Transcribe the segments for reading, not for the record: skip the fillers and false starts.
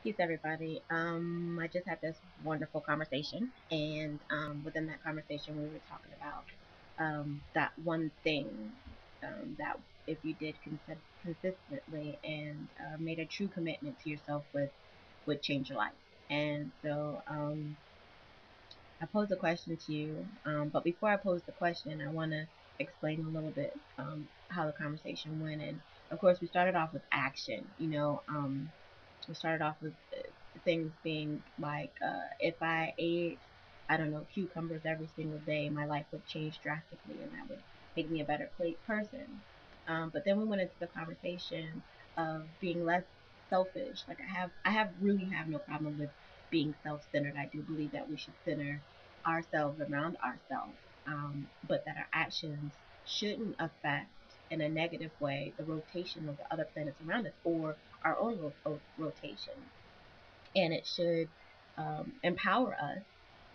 Peace, everybody. I just had this wonderful conversation, and within that conversation, we were talking about that one thing that if you did consistently and made a true commitment to yourself with, would change your life. And so I posed a question to you, but before I pose the question, I want to explain a little bit how the conversation went. And of course, we started off with action. We started off with things being like, if I ate, I don't know, cucumbers every single day, my life would change drastically, and that would make me a better person. But then we went into the conversation of being less selfish. Like I really have no problem with being self-centered. I do believe that we should center ourselves around ourselves, but that our actions shouldn't affect in a negative way the rotation of the other planets around us or our own rotation. And it should empower us,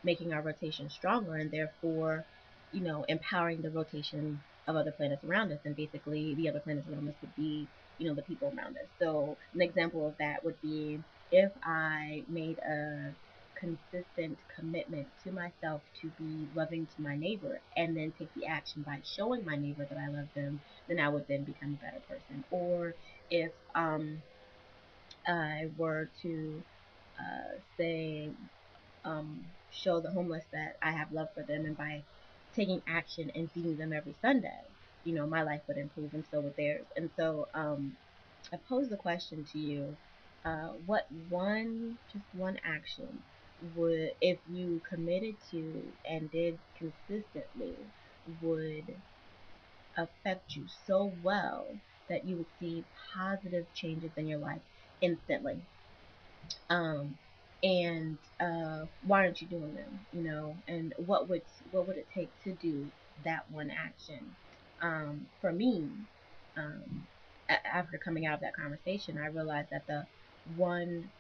making our rotation stronger, and therefore, empowering the rotation of other planets around us. And basically, the other planets around us would be, the people around us. So, an example of that would be if I made a consistent commitment to myself to be loving to my neighbor and then take the action by showing my neighbor that I love them, then I would then become a better person. Or if I were to say, show the homeless that I have love for them, and by taking action and feeding them every Sunday, my life would improve, and so would theirs. And so, I pose the question to you: what just one action would, if you committed to and did consistently, would affect you so well that you would see positive changes in your life instantly? um, and why aren't you doing them? And what would it take to do that one action? For me, um, after coming out of that conversation, I realized that the one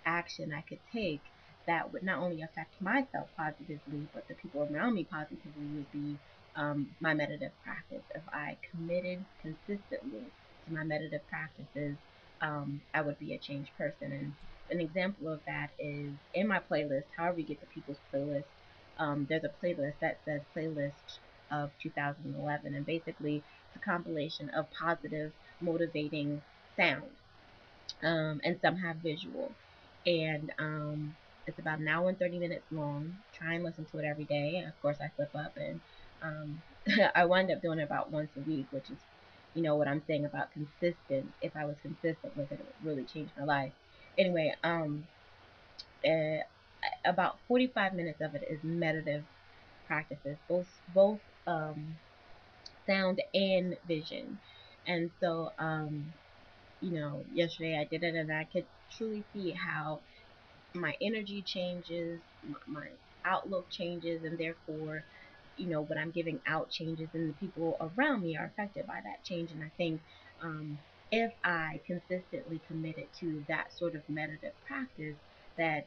action I could take that would not only affect myself positively, but the people around me positively would be my meditative practice. If I committed consistently to my meditative practices, I would be a changed person. And an example of that is in my playlist, however you get the people's playlist, there's a playlist that says playlist of 2011. And basically, it's a compilation of positive, motivating sounds, and some have visual. And it's about an hour and 30 minutes long. Try and listen to it every day. And of course, I slip up, and um, I wind up doing it about once a week, which is, what I'm saying about consistent. If I was consistent with it, it would really change my life. Anyway, uh, about 45 minutes of it is meditative practices, both sound and vision. And so, yesterday I did it, and I could truly see how my energy changes, my outlook changes, and therefore, what I'm giving out changes, and the people around me are affected by that change. And I think if I consistently committed to that sort of meditative practice, that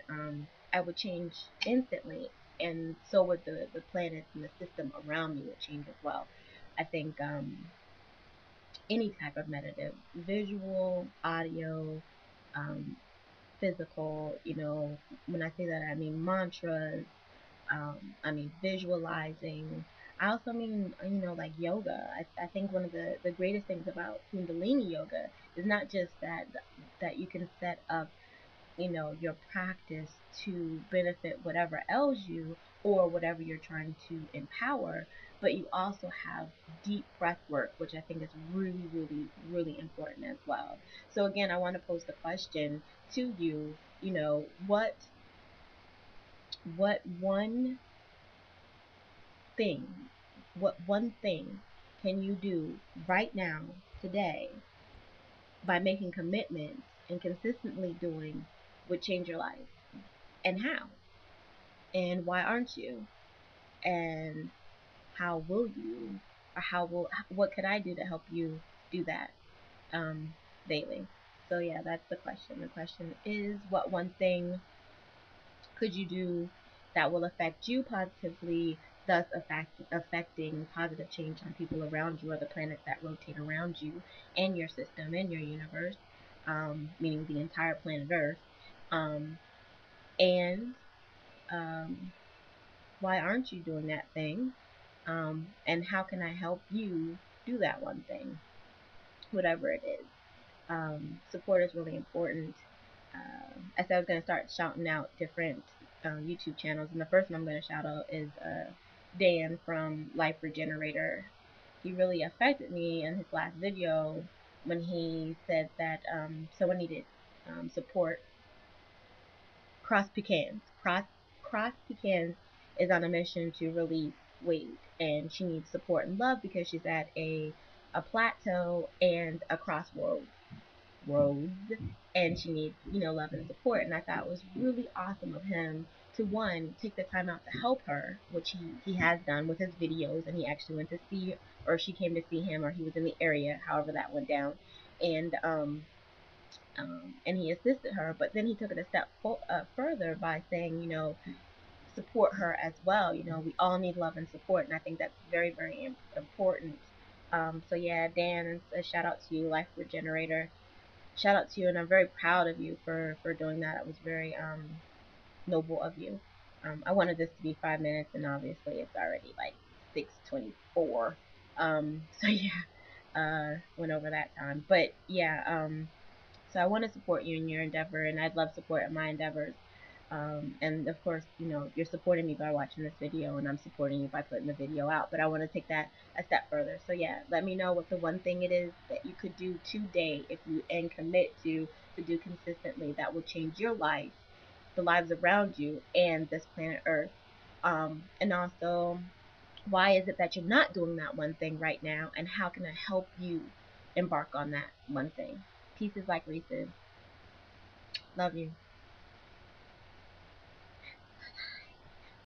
I would change instantly, and so would the planets and the system around me would change as well. I think any type of meditative, visual, audio, um, physical. When I say that, I mean mantras, I mean visualizing. I also mean, like yoga. I think one of the greatest things about Kundalini yoga is not just that you can set up, your practice to benefit whatever ails you or whatever you're trying to empower, but you also have deep breath work, which I think is really, really, really important as well. So again, I want to pose the question to you, what one thing, what one thing can you do right now, today, by making commitments and consistently doing would change your life? And how? And why aren't you? And how will you? Or what could I do to help you do that um, daily? So yeah, that's the question. The question is, what one thing could you do that will affect you positively, thus affecting positive change on people around you or the planets that rotate around you and your system and your universe, meaning the entire planet Earth. Um, and why aren't you doing that thing? And how can I help you do that one thing, whatever it is? Support is really important. I said I was going to start shouting out different YouTube channels, and the first one I'm going to shout out is Dan from Life Regenerator. He really affected me in his last video when he said that someone needed support. Cross Pecans. Cross Pecans is on a mission to release weight, and she needs support and love because she's at a plateau and a crossroads roads, and she needs, love and support. And I thought it was really awesome of him to, one, take the time out to help her, which he has done with his videos, and he actually went to see, or she came to see him, or he was in the area, however that went down, and and he assisted her. But then he took it a step further by saying, support her as well. We all need love and support, and I think that's very, very important. So yeah, Dan, a shout out to you, Life Regenerator. Shout out to you, and I'm very proud of you for doing that. It was very noble of you. I wanted this to be 5 minutes, and obviously it's already like 6:24. So yeah, went over that time, but yeah, so I want to support you in your endeavor, and I'd love support in my endeavors. And of course, you're supporting me by watching this video, and I'm supporting you by putting the video out. But I want to take that a step further. So yeah, let me know what the one thing it is that you could do today, if you and commit to do consistently, that will change your life, the lives around you, and this planet Earth. And also, why is it that you're not doing that one thing right now, and how can I help you embark on that one thing? Pieces like Reese's. Love you.